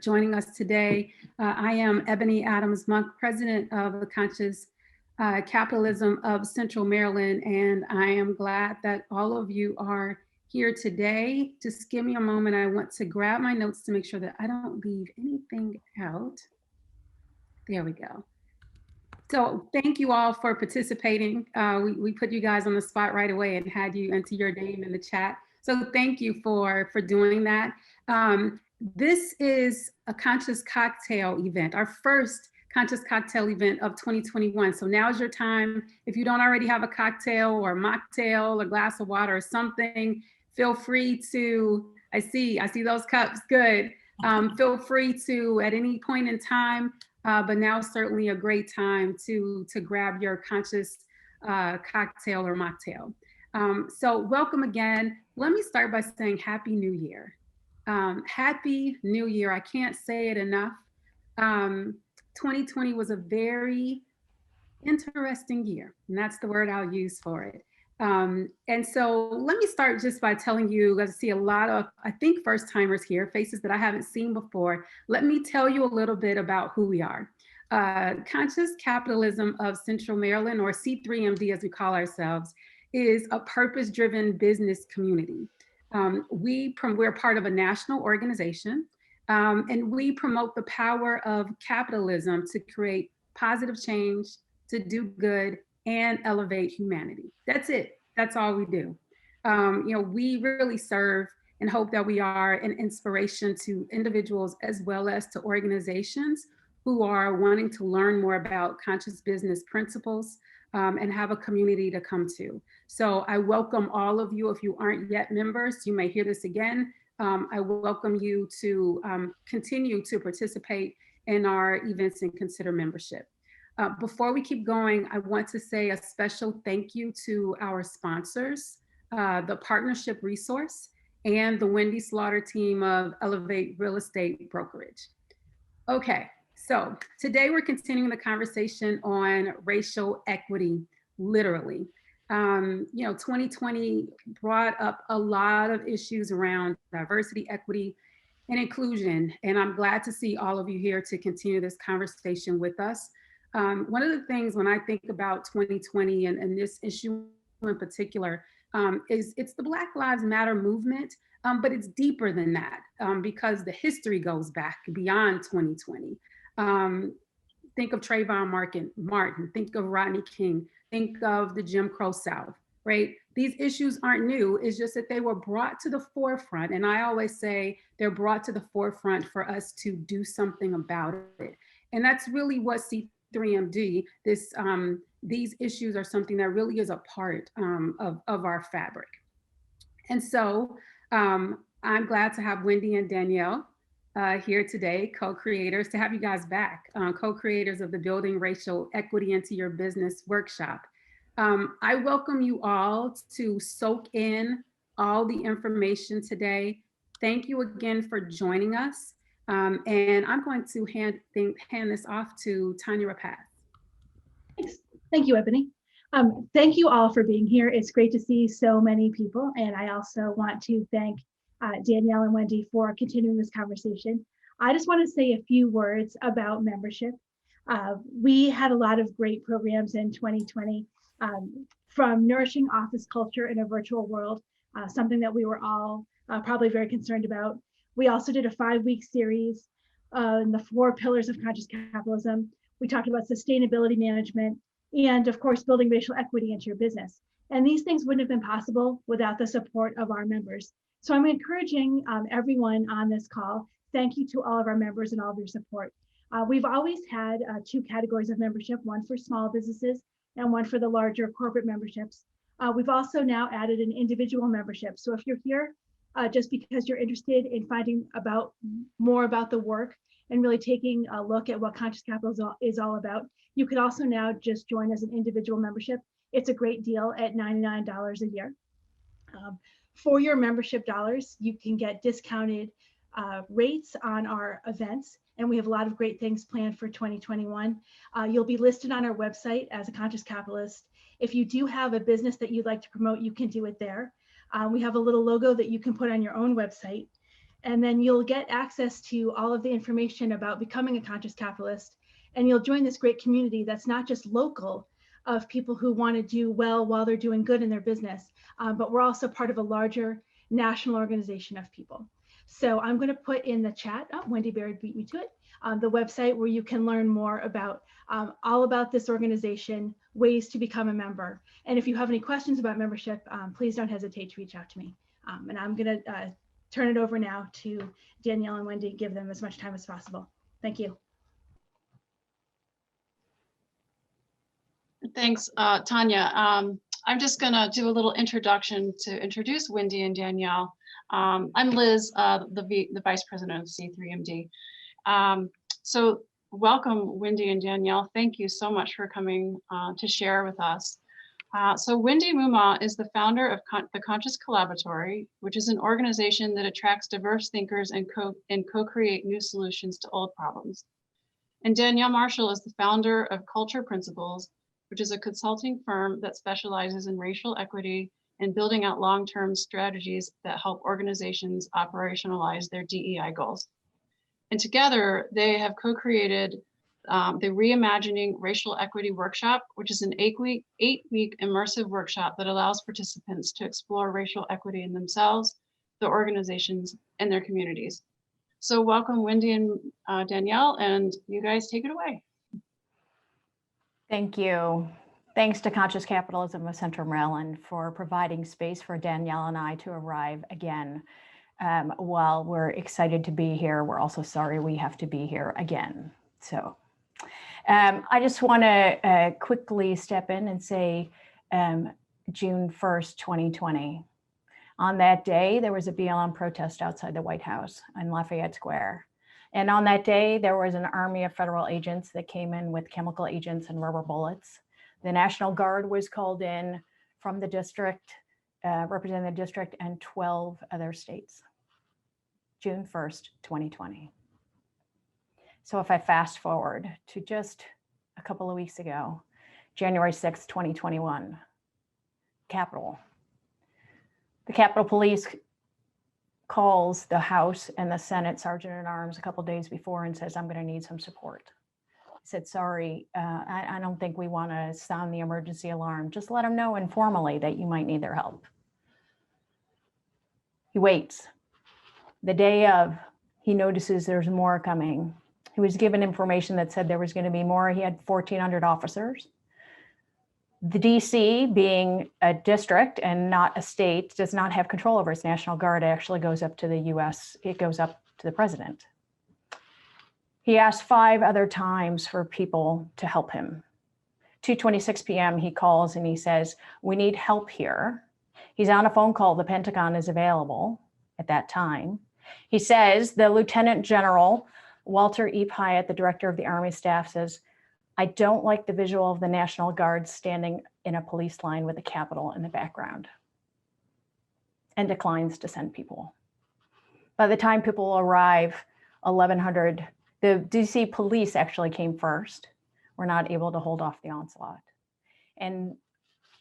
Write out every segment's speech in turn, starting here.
joining us today. I am Ebony Adams Monk, president of the Conscious Capitalism of Central Maryland, and I am glad that all of you are here today. Just give me a moment. I want to grab my notes to make sure that I don't leave anything out. There we go. So thank you all for participating. We put you guys on the spot right away and had you enter your name in the chat. So thank you for doing that. This is a conscious cocktail event, our first conscious cocktail event of 2021. So now's your time. If you don't already have a cocktail or mocktail or glass of water or something, feel free to, I see those cups, good. Feel free to, at any point in time, but now is certainly a great time to grab your conscious cocktail or mocktail. So welcome again. Let me start by saying Happy New Year. Happy New Year. I can't say it enough. 2020 was a very interesting year, and that's the word I'll use for it. And so let me start just by telling you, I see a lot of, I think, first timers here, faces that I haven't seen before. Let me tell you a little bit about who we are. Conscious Capitalism of Central Maryland, or C3MD as we call ourselves, is a purpose-driven business community. We're part of a national organization, and we promote the power of capitalism to create positive change, to do good, and elevate humanity. That's it. That's all we do. We really serve and hope that we are an inspiration to individuals as well as to organizations who are wanting to learn more about conscious business principles and have a community to come to. So I welcome all of you. If you aren't yet members, you may hear this again. I welcome you to continue to participate in our events and consider membership. Before we keep going, I want to say a special thank you to our sponsors, the Partnership Resource and the Wendy Slaughter team of Elevate Real Estate Brokerage. Okay, so today we're continuing the conversation on racial equity, literally. 2020 brought up a lot of issues around diversity, equity, and inclusion, and I'm glad to see all of you here to continue this conversation with us. One of the things when I think about 2020 and this issue in particular is it's the Black Lives Matter movement, but it's deeper than that because the history goes back beyond 2020. Think of Trayvon Martin, think of Rodney King, think of the Jim Crow South, right? These issues aren't new, it's just that they were brought to the forefront. And I always say they're brought to the forefront for us to do something about it. And that's really what C3MD, these issues are something that really is a part of our fabric. And so I'm glad to have Wendy and Danielle here today, co-creators, to have you guys back, co-creators of the Building Racial Equity into Your Business workshop. I welcome you all to soak in all the information today. Thank you again for joining us. And I'm going to hand this off to Tanya Rapath. Thanks. Thank you, Ebony. Thank you all for being here. It's great to see so many people. And I also want to thank Danielle and Wendy for continuing this conversation. I just want to say a few words about membership. We had a lot of great programs in 2020, from nourishing office culture in a virtual world, something that we were all probably very concerned about. We also did a 5-week series on the 4 pillars of conscious capitalism. We talked about sustainability management and, of course, building racial equity into your business. And these things wouldn't have been possible without the support of our members. So I'm encouraging everyone on this call. Thank you to all of our members and all of your support. We've always had 2 categories of membership, one for small businesses and one for the larger corporate memberships. We've also now added an individual membership. So if you're here just because you're interested in finding more about the work and really taking a look at what conscious capitalism is all about, you could also now just join as an individual membership. It's a great deal at $99 a year. For your membership dollars, you can get discounted rates on our events, and we have a lot of great things planned for 2021. You'll be listed on our website as a conscious capitalist. If you do have a business that you'd like to promote, you can do it there. We have a little logo that you can put on your own website. And then you'll get access to all of the information about becoming a conscious capitalist. And you'll join this great community that's not just local of people who want to do well while they're doing good in their business, but we're also part of a larger national organization of people. So I'm going to put in the chat, Wendy Baird beat me to it, the website where you can learn more about all about this organization, ways to become a member. And if you have any questions about membership, please don't hesitate to reach out to me. And I'm going to turn it over now to Danielle and Wendy, give them as much time as possible. Thank you. Thanks, Tanya. I'm just going to do a little introduction to introduce Wendy and Danielle. I'm Liz, the Vice President of C3MD. So welcome, Wendy and Danielle. Thank you so much for coming to share with us. So Wendy Moomaw is the founder of the Conscious Collaboratory, which is an organization that attracts diverse thinkers and co-create new solutions to old problems. And Danielle Marshall is the founder of Culture Principles, which is a consulting firm that specializes in racial equity and building out long-term strategies that help organizations operationalize their DEI goals. And together, they have co-created the Reimagining Racial Equity Workshop, which is an eight-week immersive workshop that allows participants to explore racial equity in themselves, their organizations, and their communities. So welcome, Wendy and Danielle, and you guys take it away. Thank you. Thanks to Conscious Capitalism of Central Maryland for providing space for Danielle and I to arrive again. While we're excited to be here, we're also sorry we have to be here again. So I just want to quickly step in and say June 1st, 2020. On that day, there was a BLM protest outside the White House in Lafayette Square. And on that day, there was an army of federal agents that came in with chemical agents and rubber bullets. The National Guard was called in from the district, representing the district and 12 other states. June 1st, 2020. So if I fast forward to just a couple of weeks ago, January 6th, 2021, Capitol. The Capitol Police calls the House and the Senate Sergeant at Arms a couple of days before and says, I'm going to need some support. I said, sorry, I don't think we want to sound the emergency alarm. Just let them know informally that you might need their help. He waits. The day of, he notices there's more coming. He was given information that said there was going to be more. He had 1,400 officers. The DC, being a district and not a state, does not have control over its National Guard. It actually goes up to the US, it goes up to the president. He asked 5 other times for people to help him. 2:26 p.m. he calls and he says, we need help here. He's on a phone call, the Pentagon is available at that time. He says, the Lieutenant General, Walter E. Pyatt, the director of the Army staff, says, I don't like the visual of the National Guard standing in a police line with the Capitol in the background, and declines to send people. By the time people arrive, 1,100, the DC police actually came first. We're not able to hold off the onslaught. And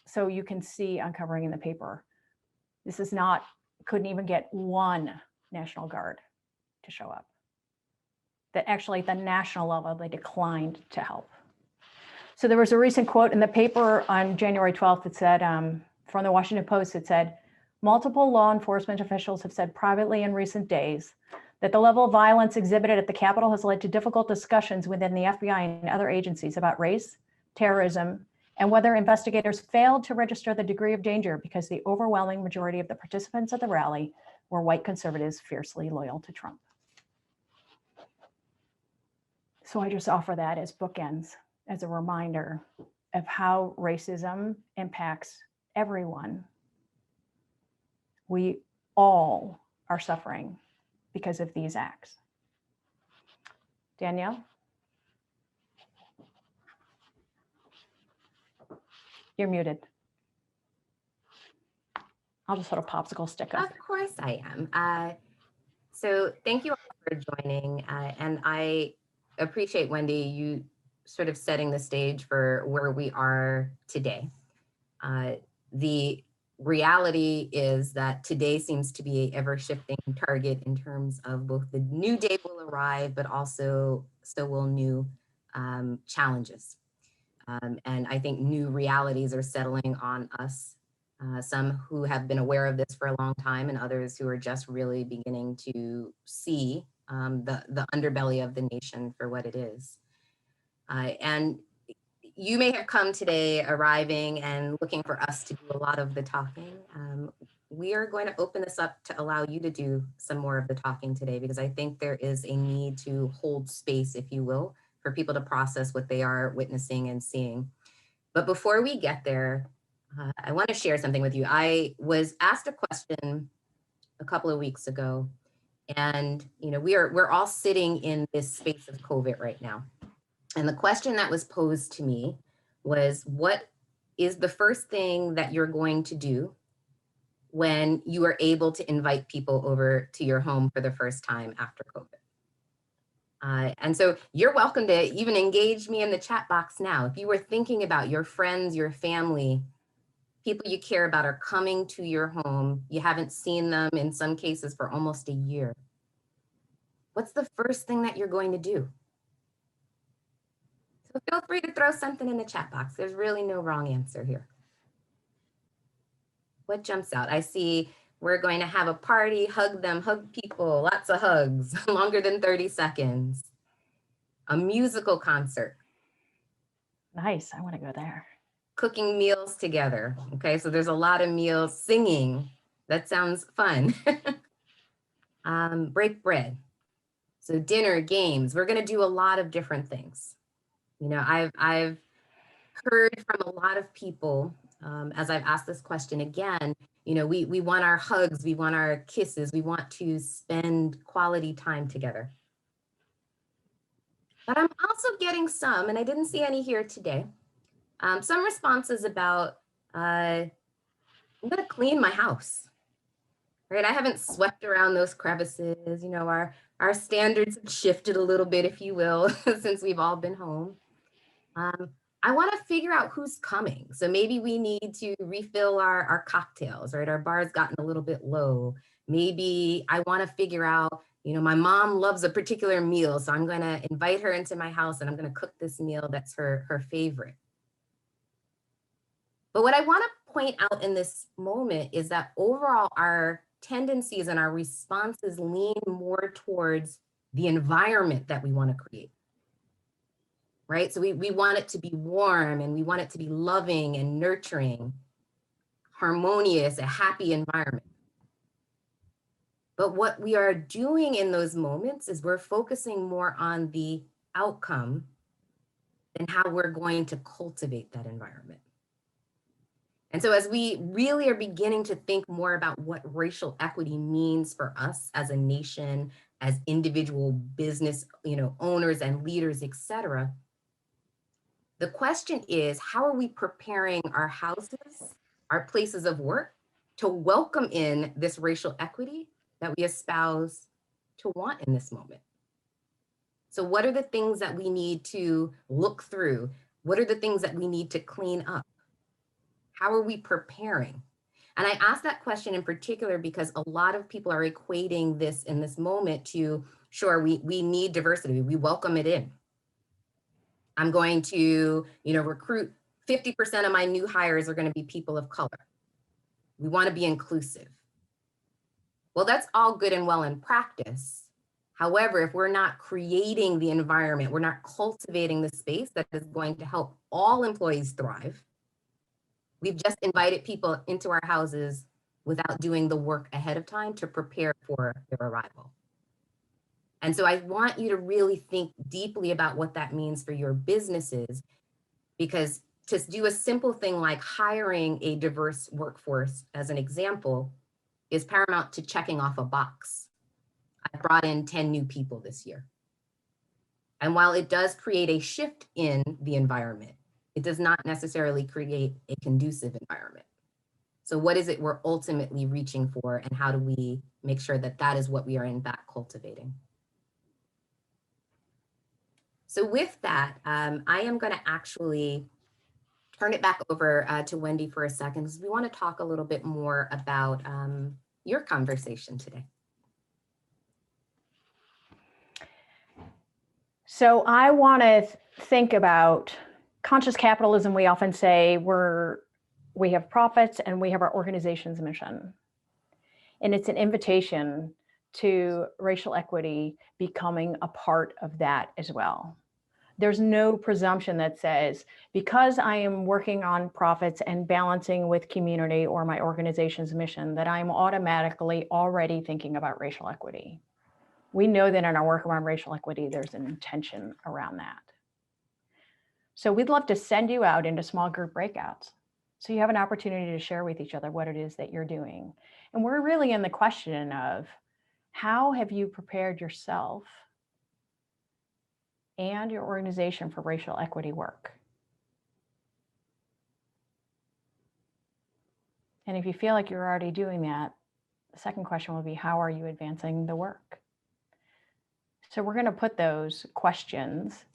so you can see uncovering in the paper, this is not, couldn't even get one National Guard to show up. That actually at the national level, they declined to help. So there was a recent quote in the paper on January 12th that said, from the Washington Post, it said, multiple law enforcement officials have said privately in recent days that the level of violence exhibited at the Capitol has led to difficult discussions within the FBI and other agencies about race, terrorism, and whether investigators failed to register the degree of danger because the overwhelming majority of the participants at the rally were white conservatives fiercely loyal to Trump. So I just offer that as bookends, as a reminder of how racism impacts everyone. We all are suffering because of these acts. Danielle? You're muted. I'll just put a popsicle stick up. Of course I am. So thank you all for joining. And I appreciate, Wendy, you sort of setting the stage for where we are today. The reality is that today seems to be an ever-shifting target in terms of both the new day will arrive, but also so will new challenges. And I think new realities are settling on us, some who have been aware of this for a long time and others who are just really beginning to see the underbelly of the nation for what it is. And you may have come today arriving and looking for us to do a lot of the talking. We are going to open this up to allow you to do some more of the talking today, because I think there is a need to hold space, if you will, for people to process what they are witnessing and seeing. But before we get there, I want to share something with you. I was asked a question a couple of weeks ago, and we're all sitting in this space of COVID right now. And the question that was posed to me was, what is the first thing that you're going to do when you are able to invite people over to your home for the first time after COVID? And so you're welcome to even engage me in the chat box now. If you were thinking about your friends, your family, people you care about are coming to your home, you haven't seen them in some cases for almost a year, what's the first thing that you're going to do? So feel free to throw something in the chat box. There's really no wrong answer here. What jumps out? I see we're going to have a party, hug them, hug people, lots of hugs, longer than 30 seconds. A musical concert. Nice, I want to go there. Cooking meals together. Okay, so there's a lot of meals, singing. That sounds fun. Break bread. So dinner, games. We're going to do a lot of different things. I've heard from a lot of people as I've asked this question again, we want our hugs, we want our kisses, we want to spend quality time together. But I'm also getting some, and I didn't see any here today, some responses about, I'm gonna clean my house, right? I haven't swept around those crevices, our standards have shifted a little bit, if you will, since we've all been home. I want to figure out who's coming. So maybe we need to refill our cocktails, right? Our bar's gotten a little bit low. Maybe I want to figure out, my mom loves a particular meal, so I'm going to invite her into my house and I'm going to cook this meal that's her favorite. But what I want to point out in this moment is that overall our tendencies and our responses lean more towards the environment that we want to create. Right? So we want it to be warm and we want it to be loving and nurturing, harmonious, a happy environment. But what we are doing in those moments is we're focusing more on the outcome than how we're going to cultivate that environment. And so as we really are beginning to think more about what racial equity means for us as a nation, as individual business, owners and leaders, et cetera, the question is, how are we preparing our houses, our places of work, to welcome in this racial equity that we espouse to want in this moment? So what are the things that we need to look through? What are the things that we need to clean up? How are we preparing? And I ask that question in particular because a lot of people are equating this in this moment to, sure, we need diversity, we welcome it in. I'm going to, recruit 50% of my new hires are going to be people of color. We want to be inclusive. Well, that's all good and well in practice. However, if we're not creating the environment, we're not cultivating the space that is going to help all employees thrive, we've just invited people into our houses without doing the work ahead of time to prepare for their arrival. And so I want you to really think deeply about what that means for your businesses, because to do a simple thing like hiring a diverse workforce, as an example, is paramount to checking off a box. I brought in 10 new people this year. And while it does create a shift in the environment, it does not necessarily create a conducive environment. So what is it we're ultimately reaching for, and how do we make sure that that is what we are in fact cultivating? So with that, I am going to actually turn it back over to Wendy for a second, because we want to talk a little bit more about your conversation today. So I want to think about conscious capitalism. We often say we have profits and we have our organization's mission. And it's an invitation to racial equity becoming a part of that as well. There's no presumption that says, because I am working on profits and balancing with community or my organization's mission, that I'm automatically already thinking about racial equity. We know that in our work around racial equity, there's an intention around that. So we'd love to send you out into small group breakouts, so you have an opportunity to share with each other what it is that you're doing. And we're really in the question of, how have you prepared yourself and your organization for racial equity work? And if you feel like you're already doing that, the second question will be, how are you advancing the work? So we're going to put those questions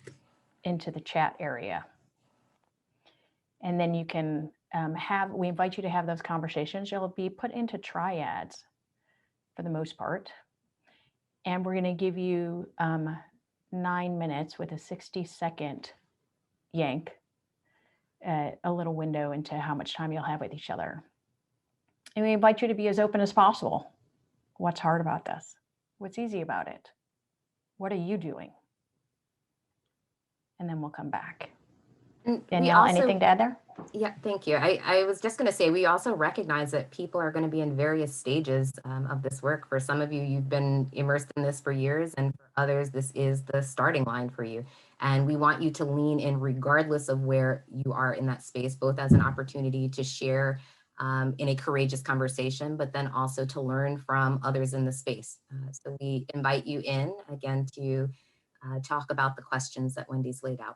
into the chat area. And then you can we invite you to have those conversations. You'll be put into triads for the most part. And we're going to give you 9 minutes with a 60-second yank, a little window into how much time you'll have with each other. And we invite you to be as open as possible. What's hard about this? What's easy about it? What are you doing? And then we'll come back. Danielle, anything to add there? Yeah, thank you. I was just going to say, we also recognize that people are going to be in various stages of this work. For some of you, you've been immersed in this for years, and for others, this is the starting line for you. And we want you to lean in regardless of where you are in that space, both as an opportunity to share in a courageous conversation, but then also to learn from others in the space. So we invite you in, again, to talk about the questions that Wendy's laid out.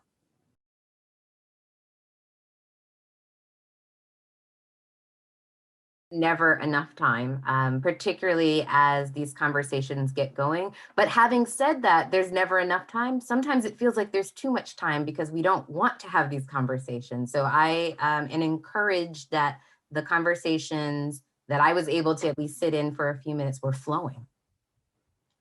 Never enough time, particularly as these conversations get going. But having said that, there's never enough time. Sometimes it feels like there's too much time because we don't want to have these conversations. So I am encouraged that the conversations that I was able to at least sit in for a few minutes were flowing.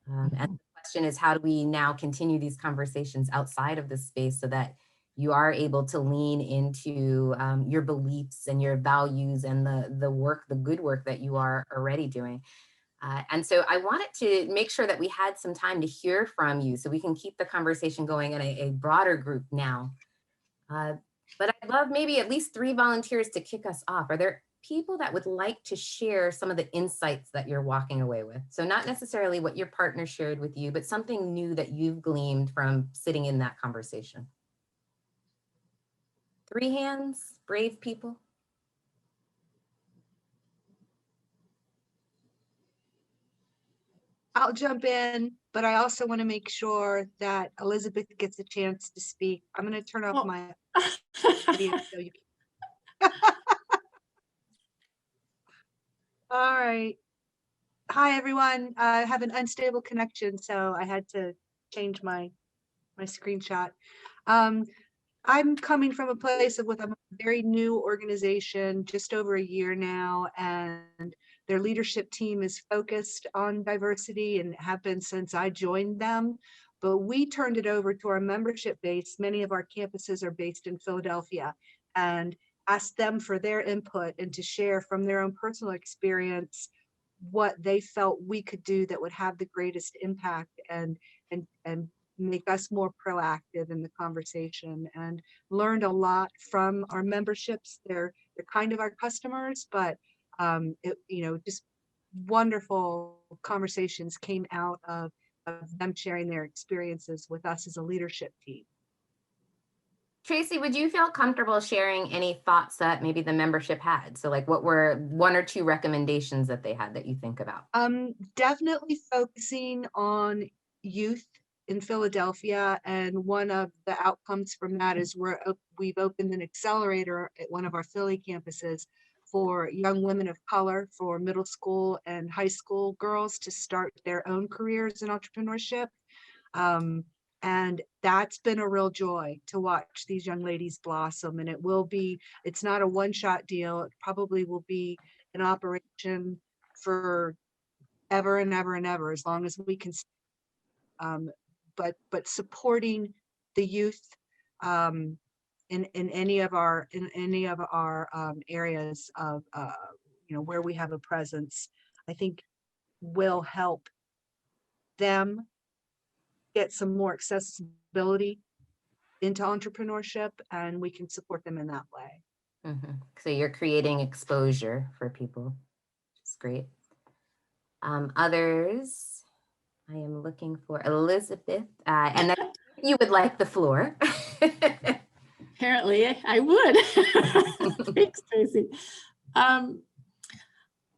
And the question is, how do we now continue these conversations outside of this space so that you are able to lean into your beliefs and your values and the good work that you are already doing. And so I wanted to make sure that we had some time to hear from you so we can keep the conversation going in a broader group now. But I'd love maybe at least 3 volunteers to kick us off. Are there people that would like to share some of the insights that you're walking away with? So not necessarily what your partner shared with you, but something new that you've gleaned from sitting in that conversation. 3 hands, brave people. I'll jump in, but I also want to make sure that Elizabeth gets a chance to speak. I'm going to turn off my video so you can. All right. Hi, everyone. I have an unstable connection, so I had to change my screenshot. I'm coming from a place of with a very new organization, just over a year now, and their leadership team is focused on diversity and have been since I joined them. But we turned it over to our membership base. Many of our campuses are based in Philadelphia, and asked them for their input and to share from their own personal experience what they felt we could do that would have the greatest impact and make us more proactive in the conversation, and learned a lot from our memberships. They're kind of our customers, but just wonderful conversations came out of them sharing their experiences with us as a leadership team. Tracy, would you feel comfortable sharing any thoughts that maybe the membership had? So like, what were 1 or 2 recommendations that they had that you think about? Definitely focusing on youth in Philadelphia, and one of the outcomes from that is we've opened an accelerator at one of our Philly campuses for young women of color, for middle school and high school girls to start their own careers in entrepreneurship. And that's been a real joy to watch these young ladies blossom. And it's not a one-shot deal. It probably will be an operation for ever and ever and ever, as long as we can. But supporting the youth in any of our areas of where we have a presence, I think will help them get some more accessibility into entrepreneurship, and we can support them in that way. So you're creating exposure for people. It's great. Others, I am looking for Elizabeth, and then you would like the floor. Apparently, I would. Thanks, Tracy.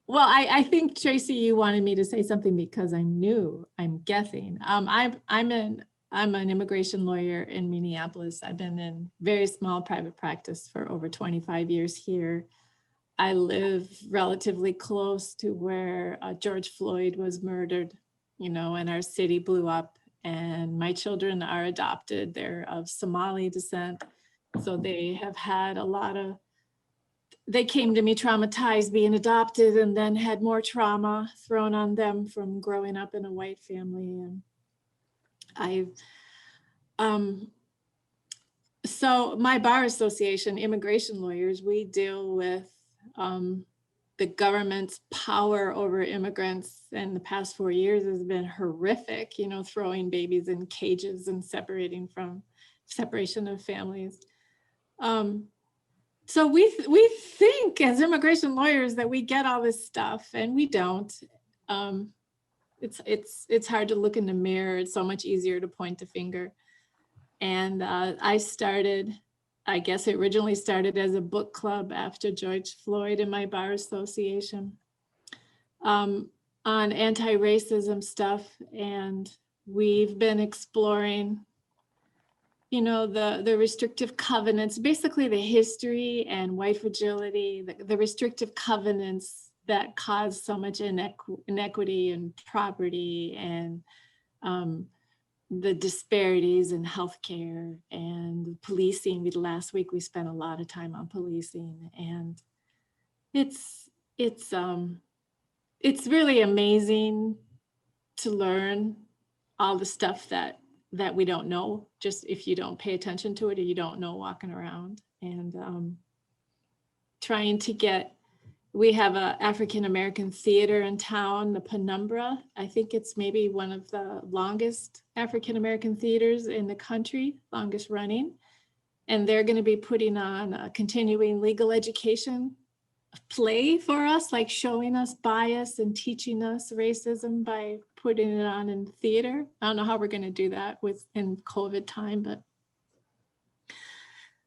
Well, I think, Tracy, you wanted me to say something because I'm new. I'm guessing. I'm an immigration lawyer in Minneapolis. I've been in very small private practice for over 25 years here. I live relatively close to where George Floyd was murdered, and our city blew up. And my children are adopted. They're of Somali descent. So they have had they came to me traumatized being adopted, and then had more trauma thrown on them from growing up in a white family. And so my bar association, immigration lawyers, we deal with the government's power over immigrants. And the past 4 years has been horrific, throwing babies in cages and separation of families. So we think as immigration lawyers that we get all this stuff, and we don't. It's hard to look in the mirror. It's so much easier to point a finger. And I guess it originally started as a book club after George Floyd in my bar association on anti-racism stuff. And we've been exploring the restrictive covenants, basically the history and white fragility, the restrictive covenants that cause so much inequity in property, and the disparities in healthcare and policing. Last week we spent a lot of time on policing, and it's really amazing to learn all the stuff that we don't know, just if you don't pay attention to it, or you don't know walking around. And we have a African-American theater in town, the Penumbra. I think it's maybe one of the longest African-American theaters in the country, longest running. And they're going to be putting on a continuing legal education play for us, like showing us bias and teaching us racism by putting it on in theater. I don't know how we're going to do that in COVID time, but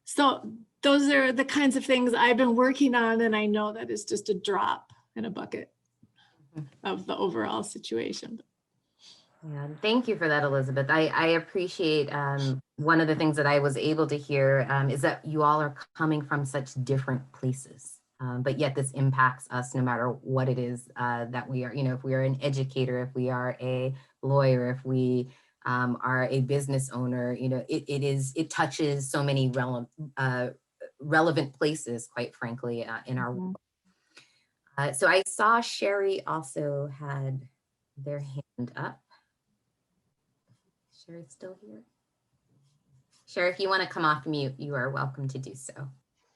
so those are the kinds of things I've been working on, and I know that is just a drop in a bucket of the overall situation. Yeah, thank you for that, Elizabeth. I appreciate one of the things that I was able to hear is that you all are coming from such different places, but yet this impacts us no matter what it is that we are, if we are an educator, if we are a lawyer, if we are a business owner, it touches so many relevant places, quite frankly, in our world. So I saw Sherry also had their hand up. Sherry's still here. Sherry, if you want to come off mute, you are welcome to do so.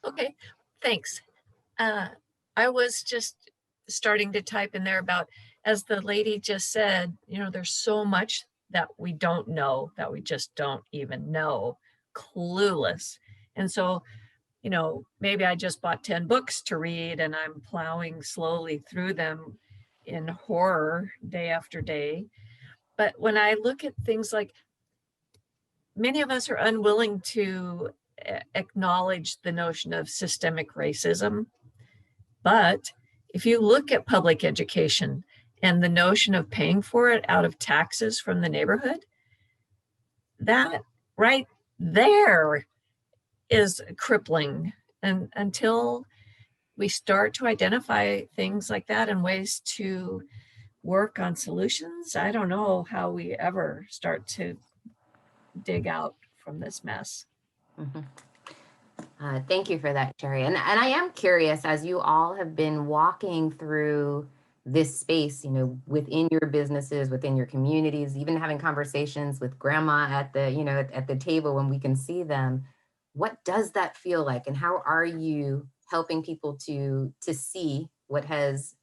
Okay, thanks. I was just starting to type in there about, as the lady just said, there's so much that we don't know, that we just don't even know, clueless. And so, maybe I just bought 10 books to read and I'm plowing slowly through them in horror day after day. But when I look at things like, many of us are unwilling to acknowledge the notion of systemic racism. But if you look at public education and the notion of paying for it out of taxes from the neighborhood, that right there is crippling. And until we start to identify things like that and ways to work on solutions, I don't know how we ever start to dig out from this mess. Mhm. Thank you for that, Sherry. And I am curious, as you all have been walking through this space, you know, within your businesses, within your communities, even having conversations with grandma at the, you know, at the table when we can see them, what does that feel like? And how are you helping people to see what has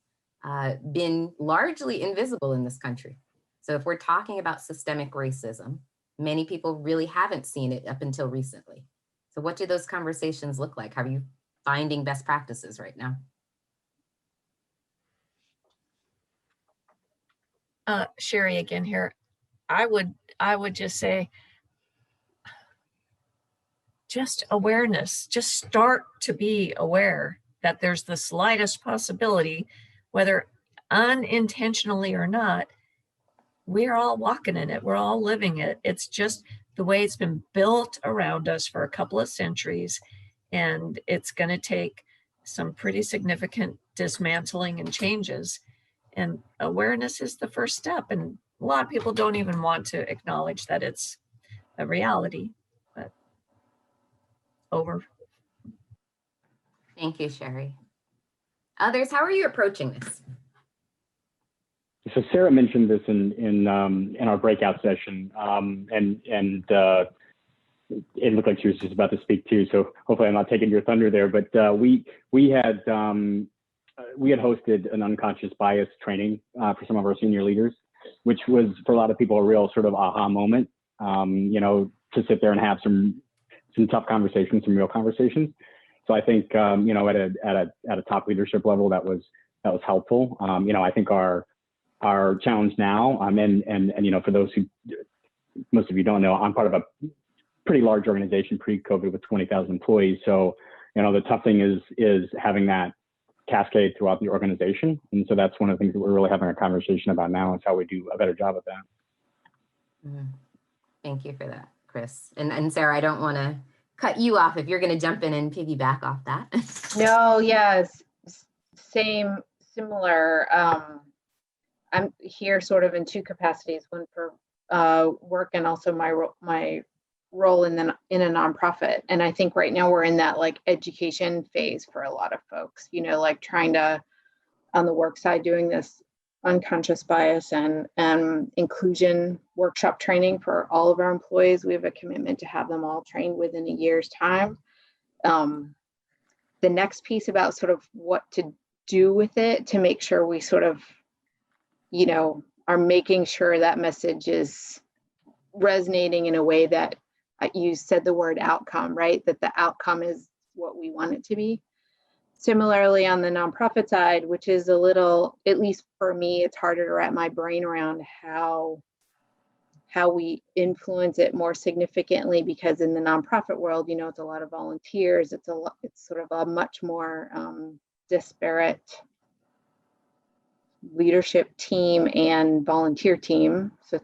been largely invisible in this country? So if we're talking about systemic racism, many people really haven't seen it up until recently. So what do those conversations look like? How are you finding best practices right now? Sherry again here. I would just say, just awareness, just start to be aware that there's the slightest possibility, whether unintentionally or not, we're all walking in it. We're all living it. It's just the way it's been built around us for a couple of centuries. And it's going to take some pretty significant dismantling and changes. And awareness is the first step. And a lot of people don't even want to acknowledge that it's a reality. But over. Thank you, Sherry. Others, how are you approaching this? So Sarah mentioned this in our breakout session, and it looked like she was just about to speak too. So hopefully I'm not taking your thunder there. But we had hosted an unconscious bias training for some of our senior leaders, which was for a lot of people a real sort of aha moment. You know, to sit there and have some tough conversations, some real conversations. So I think you know, at a top leadership level, that was helpful. You know, I think our challenge now, and you know, for those who, most of you don't know, I'm part of a pretty large organization pre-COVID with 20,000 employees. So, you know, the tough thing is having that cascade throughout the organization. And so that's one of the things that we're really having a conversation about now, is how we do a better job of that. Mm-hmm. Thank you for that, Chris. And Sarah, I don't want to cut you off if you're going to jump in and piggyback off that. No, yes, similar. I'm here sort of in two capacities, one for work and also my role in a nonprofit. And I think right now we're in that like education phase for a lot of folks, you know, like trying to, on the work side, doing this unconscious bias and inclusion workshop training for all of our employees. We have a commitment to have them all trained within a year's time. The next piece about sort of what to do with it to make sure we sort of, you know, are making sure that message is resonating in a way that you said the word outcome, right? That the outcome is what we want it to be. Similarly, on the nonprofit side, which is a little, at least for me, it's harder to wrap my brain around how we influence it more significantly, because in the nonprofit world, you know, it's a lot of volunteers. It's sort of a much more disparate leadership team and volunteer team. So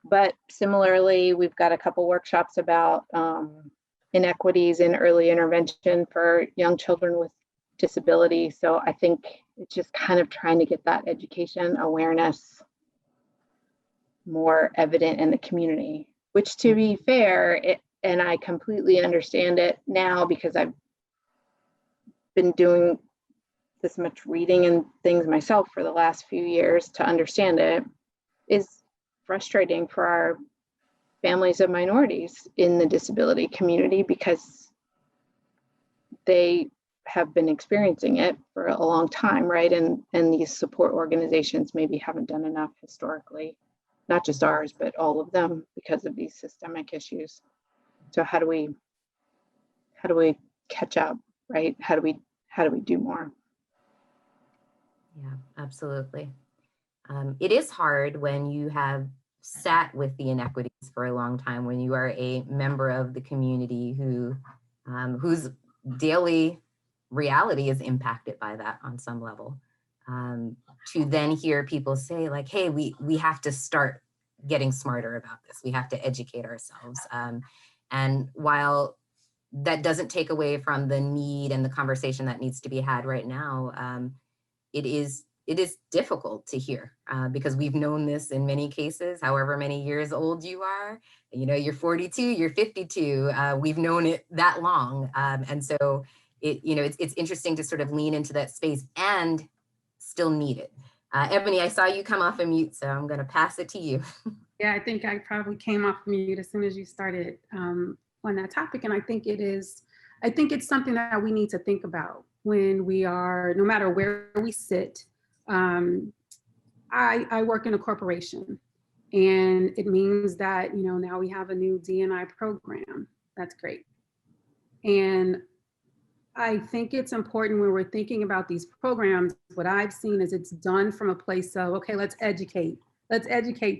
but similarly, we've got a couple workshops about inequities in early intervention for young children with disability. So I think it's just kind of trying to get that education awareness more evident in the community, which, to be fair, and I completely understand it now because I've been doing this much reading and things myself for the last few years to understand it, is frustrating for our families of minorities in the disability community, because they have been experiencing it for a long time, right? And these support organizations maybe haven't done enough historically, not just ours, but all of them, because of these systemic issues. So how do we catch up, right? How do we do more? Yeah, absolutely. It is hard when you have sat with the inequities for a long time, when you are a member of the community whose daily reality is impacted by that on some level, to then hear people say like, hey, we have to start getting smarter about this. We have to educate ourselves. And while that doesn't take away from the need and the conversation that needs to be had right now, it is it is difficult to hear because we've known this in many cases, however many years old you are, you know, you're 42, you're 52, we've known it that long. And so it's interesting to sort of lean into that space and still need it. Ebony, I saw you come off of mute, so I'm going to pass it to you. Yeah, I think I probably came off mute as soon as you started on that topic. And I think it's something that we need to think about when we are, no matter where we sit. I work in a corporation, and it means that, now we have a new D&I program. That's great. And I think it's important when we're thinking about these programs, what I've seen is it's done from a place of, okay, let's educate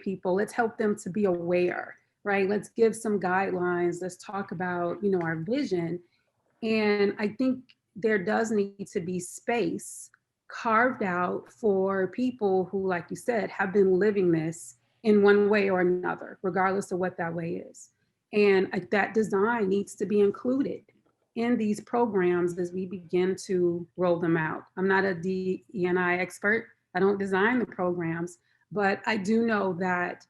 people. Let's help them to be aware, right? Let's give some guidelines. Let's talk about, our vision. And I think there does need to be space carved out for people who, like you said, have been living this in one way or another, regardless of what that way is. And that design needs to be included in these programs as we begin to roll them out. I'm not a DE&I expert. I don't design the programs, but I do know that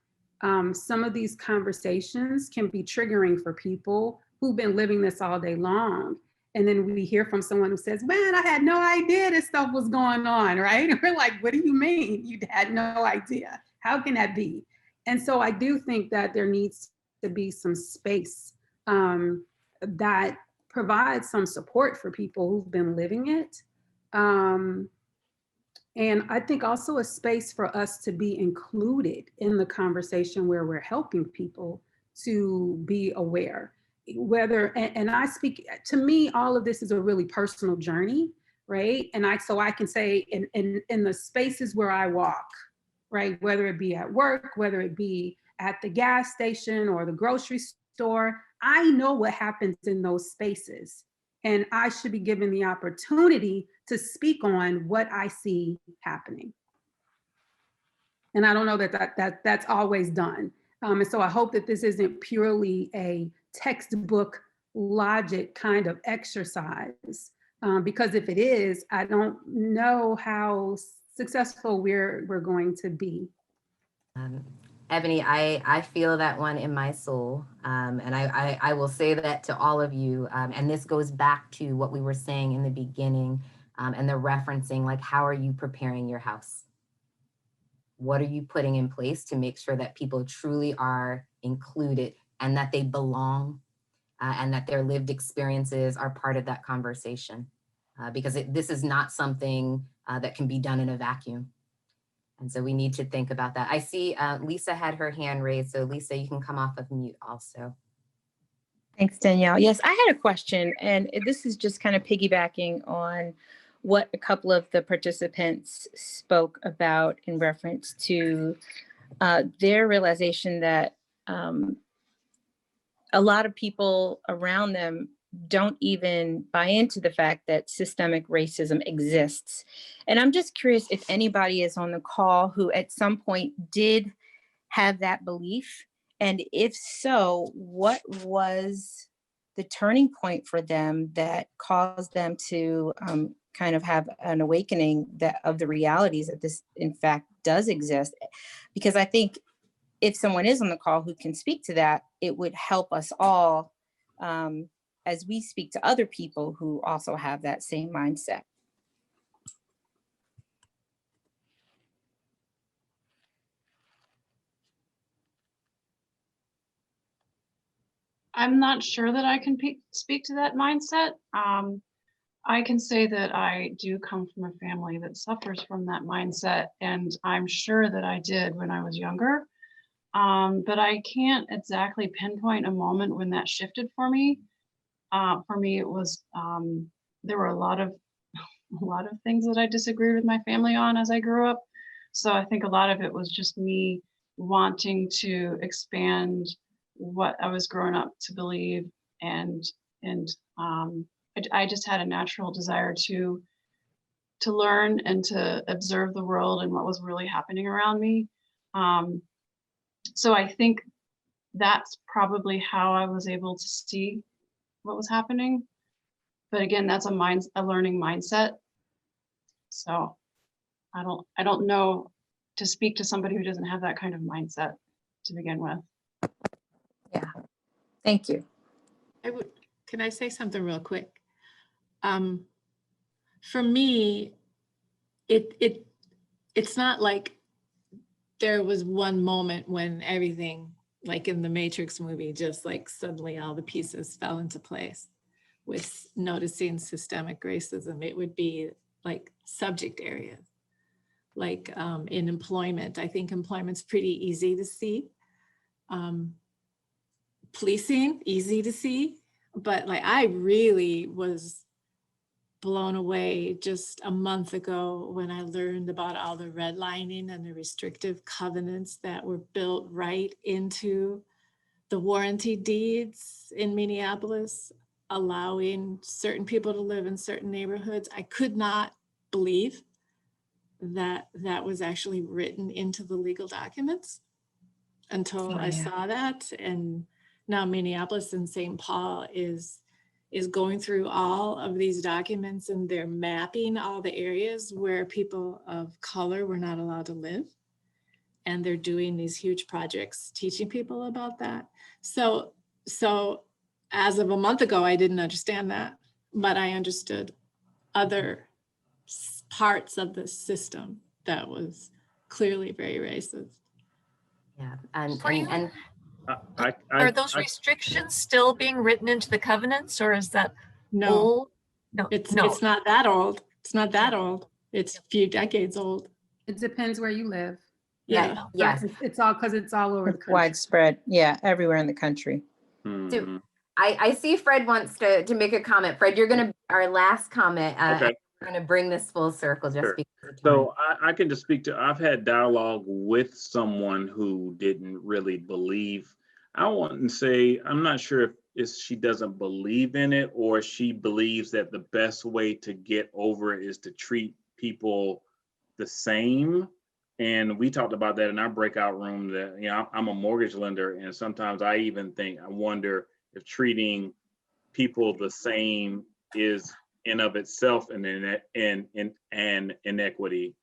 some of these conversations can be triggering for people who've been living this all day long. And then we hear from someone who says, man, I had no idea this stuff was going on, right? And we're like, what do you mean you had no idea? How can that be? And so I do think that there needs to be some space that provides some support for people who've been living it. And I think also a space for us to be included in the conversation where we're helping people to be aware. And I speak, to me, all of this is a really personal journey, right? And so I can say in the spaces where I walk, right? Whether it be at work, whether it be at the gas station or the grocery store, I know what happens in those spaces. And I should be given the opportunity to speak on what I see happening. And I don't know that's always done. And so I hope that this isn't purely a textbook logic kind of exercise, because if it is, I don't know how successful we're going to be. Ebony, I feel that one in my soul. And I will say that to all of you. And this goes back to what we were saying in the beginning, and the referencing, like, how are you preparing your house? What are you putting in place to make sure that people truly are included and that they belong, and that their lived experiences are part of that conversation? Because this is not something that can be done in a vacuum. And so we need to think about that. I see Lisa had her hand raised. So Lisa, you can come off of mute also. Thanks, Danielle. Yes, I had a question, and this is just kind of piggybacking on what a couple of the participants spoke about in reference to their realization that a lot of people around them don't even buy into the fact that systemic racism exists. And I'm just curious if anybody is on the call who at some point did have that belief. And if so, what was the turning point for them that caused them to kind of have an awakening of the realities that this in fact does exist? Because I think if someone is on the call who can speak to that, it would help us all as we speak to other people who also have that same mindset. I'm not sure that I can speak to that mindset. I can say that I do come from a family that suffers from that mindset, and I'm sure that I did when I was younger. But I can't exactly pinpoint a moment when that shifted for me. For me, it was there were a lot of things that I disagreed with my family on as I grew up. So I think a lot of it was just me wanting to expand what I was growing up to believe, and I just had a natural desire to learn and to observe the world and what was really happening around me. So I think that's probably how I was able to see what was happening. But again, that's a learning mindset. So I don't know to speak to somebody who doesn't have that kind of mindset to begin with. Yeah, thank you. Can I say something real quick? For me, it's not like there was one moment when everything, like in the Matrix movie, just like suddenly all the pieces fell into place with noticing systemic racism. It would be like subject areas, like in employment. I think employment's pretty easy to see. Policing, easy to see. But like I really was blown away just a month ago when I learned about all the redlining and the restrictive covenants that were built right into the warranty deeds in Minneapolis, allowing certain people to live in certain neighborhoods. I could not believe that that was actually written into the legal documents until I saw that. And now Minneapolis and St. Paul is going through all of these documents, and they're mapping all the areas where people of color were not allowed to live. And they're doing these huge projects teaching people about that. So as of a month ago, I didn't understand that, but I understood other parts of the system that was clearly very racist. Yeah, Are those restrictions still being written into the covenants, or is that No, old? No, it's not that old. It's not that old. It's a few decades old. It depends where you live. Yes. It's all because it's all over the country. Widespread, yeah, everywhere in the country. So I see Fred wants to make a comment. Fred, you're gonna our last comment. Okay. We're gonna bring this full circle just Sure. because of time. So I can just speak to, I've had dialogue with someone who didn't really believe. I wouldn't say, I'm not sure if she doesn't believe in it or she believes that the best way to get over it is to treat people the same. And we talked about that in our breakout room that, you know, I'm a mortgage lender. And sometimes I even think, I wonder if treating people the same is in of itself an inequity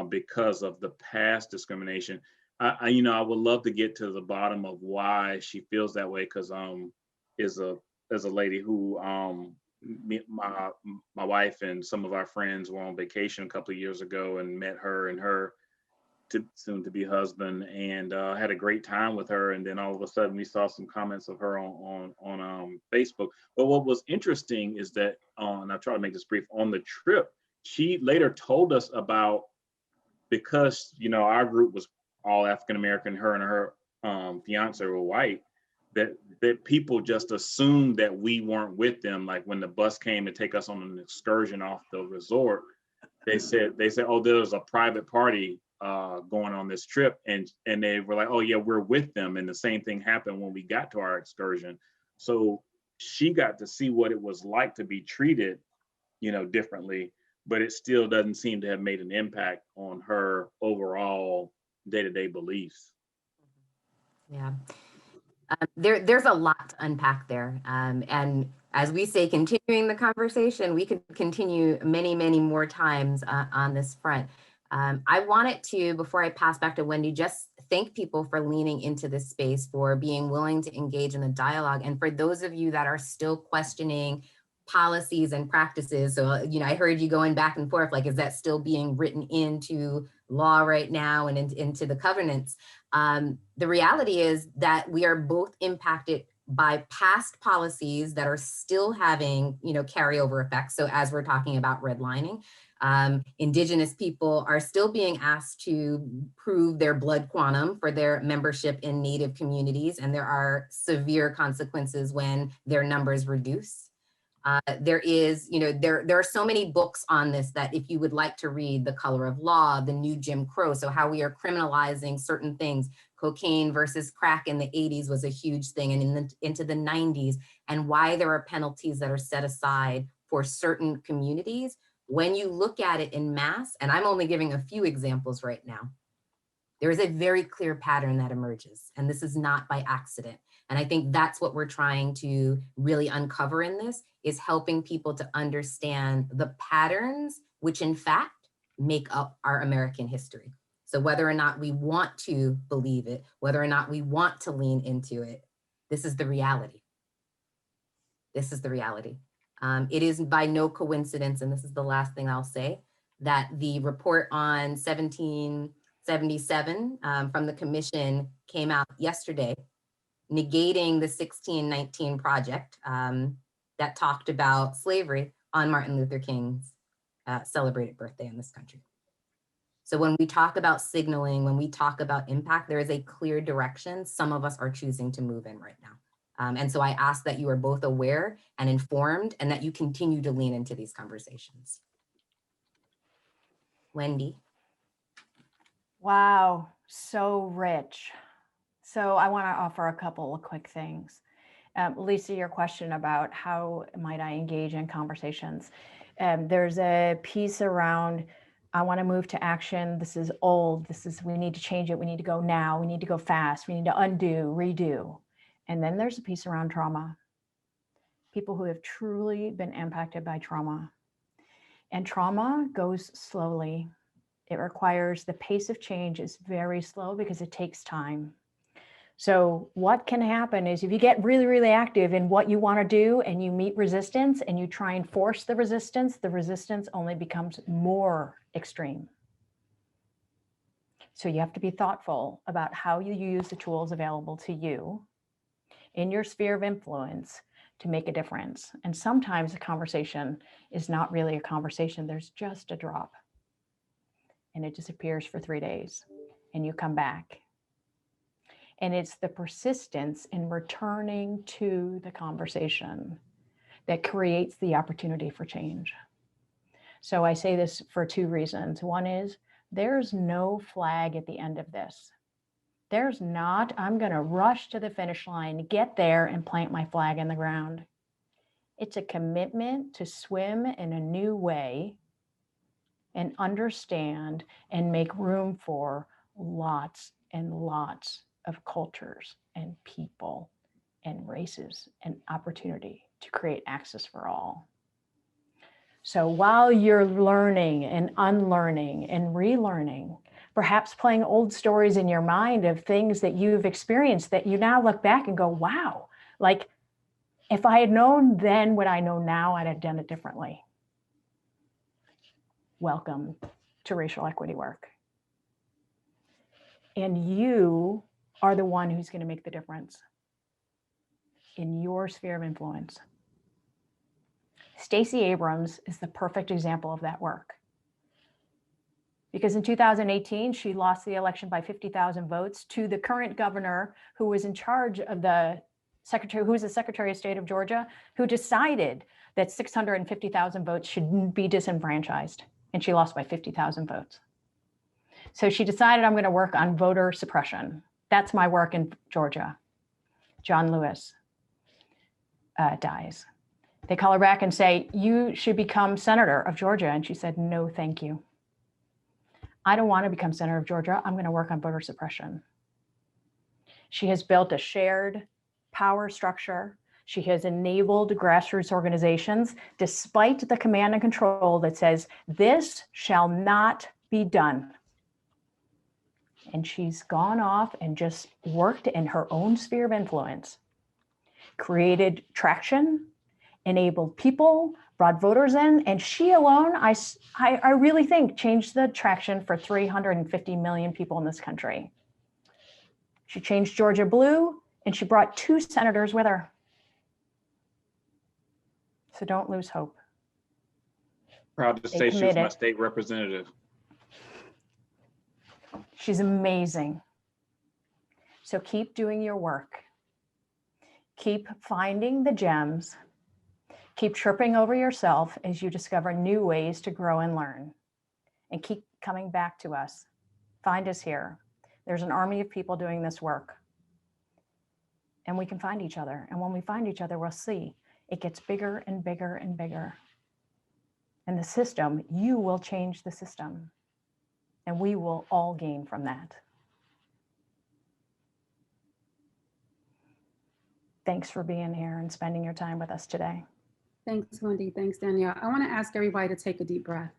because of the past discrimination. I would love to get to the bottom of why she feels that way, because as a lady who my wife and some of our friends were on vacation a couple of years ago and met her and her soon to be husband, and had a great time with her. And then all of a sudden we saw some comments of her on Facebook. But what was interesting is that, and I'll try to make this brief, on the trip, she later told us about, because, you know, our group was all African-American, her and her fiance were white, that people just assumed that we weren't with them. Like when the bus came to take us on an excursion off the resort, they said, oh, there's a private party going on this trip, and they were like, oh yeah, we're with them. And the same thing happened when we got to our excursion. So she got to see what it was like to be treated, you know, differently, but it still doesn't seem to have made an impact on her overall day-to-day beliefs. Yeah, there's a lot to unpack there. And as we say, continuing the conversation, we could continue many, many more times on this front. I wanted to, before I pass back to Wendy, just thank people for leaning into this space, for being willing to engage in the dialogue. And for those of you that are still questioning policies and practices, so, you know, I heard you going back and forth, like, is that still being written into law right now and into the covenants? The reality is that we are both impacted by past policies that are still having, you know, carryover effects. So as we're talking about redlining, Indigenous people are still being asked to prove their blood quantum for their membership in Native communities, and there are severe consequences when their numbers reduce. There is, you know, there are so many books on this that if you would like to read, The Color of Law, The New Jim Crow, so how we are criminalizing certain things. Cocaine versus crack in the 80s was a huge thing, and into the 90s, and why there are penalties that are set aside for certain communities. When you look at it in mass, and I'm only giving a few examples right now, there is a very clear pattern that emerges, and this is not by accident. And I think that's what we're trying to really uncover in this, is helping people to understand the patterns, which in fact make up our American history. So whether or not we want to believe it, whether or not we want to lean into it, this is the reality. This is the reality. It is by no coincidence, and this is the last thing I'll say, that the report on 1777 from the commission came out yesterday, negating the 1619 project that talked about slavery on Martin Luther King's celebrated birthday in this country. So when we talk about signaling, when we talk about impact, there is a clear direction some of us are choosing to move in right now. And so I ask that you are both aware and informed, and that you continue to lean into these conversations. Wendy. Wow, so rich. So I want to offer a couple of quick things. Lisa, your question about how might I engage in conversations. There's a piece around, I want to move to action. This is old. We need to change it. We need to go now. We need to go fast. We need to undo, redo. And then there's a piece around trauma. People who have truly been impacted by trauma. And trauma goes slowly. It requires, the pace of change is very slow because it takes time. So what can happen is if you get really, really active in what you want to do and you meet resistance and you try and force the resistance only becomes more extreme. So you have to be thoughtful about how you use the tools available to you in your sphere of influence to make a difference. And sometimes a conversation is not really a conversation. There's just a drop and it disappears for 3 days and you come back. And it's the persistence in returning to the conversation that creates the opportunity for change. So I say this for 2 reasons. One is there's no flag at the end of this. There's not, I'm going to rush to the finish line, get there and plant my flag in the ground. It's a commitment to swim in a new way and understand and make room for lots and lots of cultures and people and races and opportunity to create access for all. So while you're learning and unlearning and relearning, perhaps playing old stories in your mind of things that you've experienced that you now look back and go, wow, like if I had known then what I know now, I'd have done it differently. Welcome to racial equity work. And you are the one who's going to make the difference in your sphere of influence. Stacey Abrams is the perfect example of that work. Because in 2018, she lost the election by 50,000 votes to the current governor who was in charge of the secretary, who was the Secretary of State of Georgia, who decided that 650,000 votes should be disenfranchised. And she lost by 50,000 votes. So she decided, I'm going to work on voter suppression. That's my work in Georgia. John Lewis dies. They call her back and say, you should become senator of Georgia. And she said, no, thank you. I don't want to become senator of Georgia. I'm going to work on voter suppression. She has built a shared power structure. She has enabled grassroots organizations, despite the command and control that says, this shall not be done. And she's gone off and just worked in her own sphere of influence, created traction, enabled people, brought voters in, and she alone, I really think, changed the traction for 350 million people in this country. She changed Georgia blue, and she brought 2 senators with her. So don't lose hope. Proud to say she was my state representative. She's amazing. So keep doing your work. Keep finding the gems. Keep tripping over yourself as you discover new ways to grow and learn. And keep coming back to us. Find us here. There's an army of people doing this work. And we can find each other. And when we find each other, we'll see it gets bigger and bigger and bigger. And the system, you will change the system. And we will all gain from that. Thanks for being here and spending your time with us today. Thanks, Wendy. Thanks, Danielle. I want to ask everybody to take a deep breath.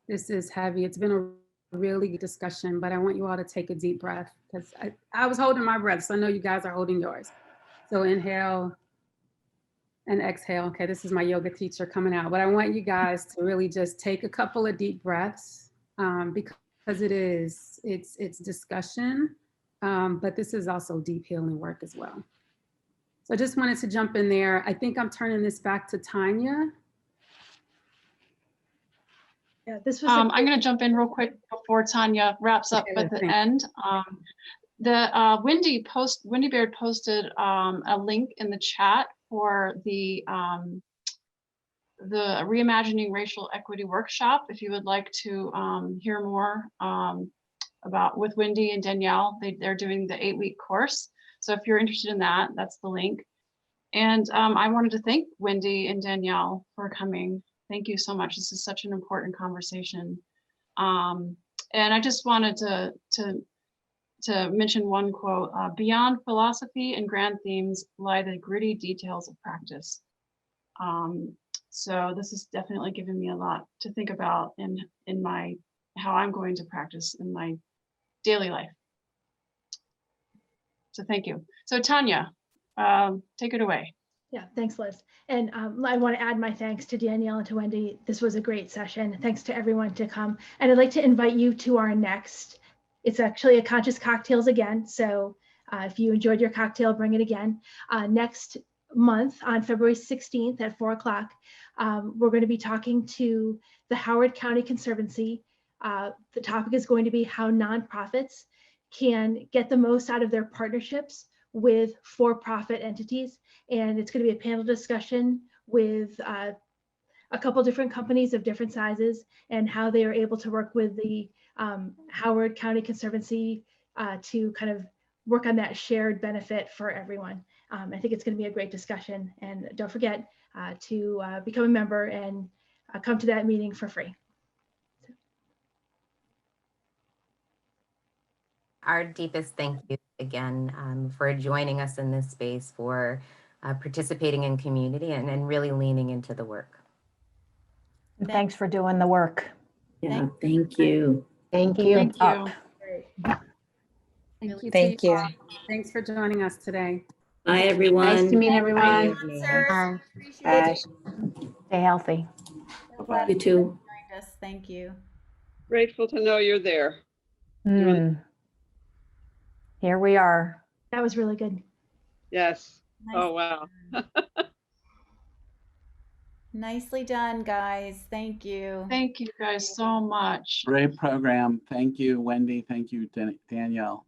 This is heavy. It's been a really good discussion, but I want you all to take a deep breath because I was holding my breath, so I know you guys are holding yours. So inhale and exhale. Okay, this is my yoga teacher coming out, but I want you guys to really just take a couple of deep breaths because it's discussion, but this is also deep healing work as well. So I just wanted to jump in there. I think I'm turning this back to Tanya. Yeah, this was. I'm going to jump in real quick before Tanya wraps up at the end. Wendy Baird posted a link in the chat for the Reimagining Racial Equity Workshop. If you would like to hear more about with Wendy and Danielle, they're doing the 8-week course. So if you're interested in that, that's the link. And I wanted to thank Wendy and Danielle for coming. Thank you so much. This is such an important conversation. And I just wanted to mention one quote, beyond philosophy and grand themes lie the gritty details of practice. So this has definitely given me a lot to think about in how I'm going to practice in my daily life. So thank you. So Tanya, take it away. Yeah, thanks, Liz. And I want to add my thanks to Danielle and to Wendy. This was a great session. Thanks to everyone to come. And I'd like to invite you to our next, it's actually a Conscious Cocktails again. So if you enjoyed your cocktail, bring it again. Next month on February 16th at 4 o'clock, we're going to be talking to the Howard County Conservancy. The topic is going to be how nonprofits can get the most out of their partnerships with for-profit entities. And it's going to be a panel discussion with a couple different companies of different sizes and how they are able to work with the Howard County Conservancy to kind of work on that shared benefit for everyone. I think it's going to be a great discussion. And don't forget to become a member and come to that meeting for free. Our deepest thank you again for joining us in this space, for participating in community and really leaning into the work. And thanks for doing the work. Yeah, thank you. Thank you. Thank you. Thank you. Thank you. Thanks for joining us today. Bye, everyone. Nice to meet Bye. everyone. Bye. Bye. Stay healthy. So glad You you too. joined us. Thank you. Grateful to know you're there. Here we are. That was really good. Yes. Nice. Oh, wow. Nicely done, guys. Thank you. Thank you guys so much. Great program. Thank you, Wendy. Thank you, Danielle.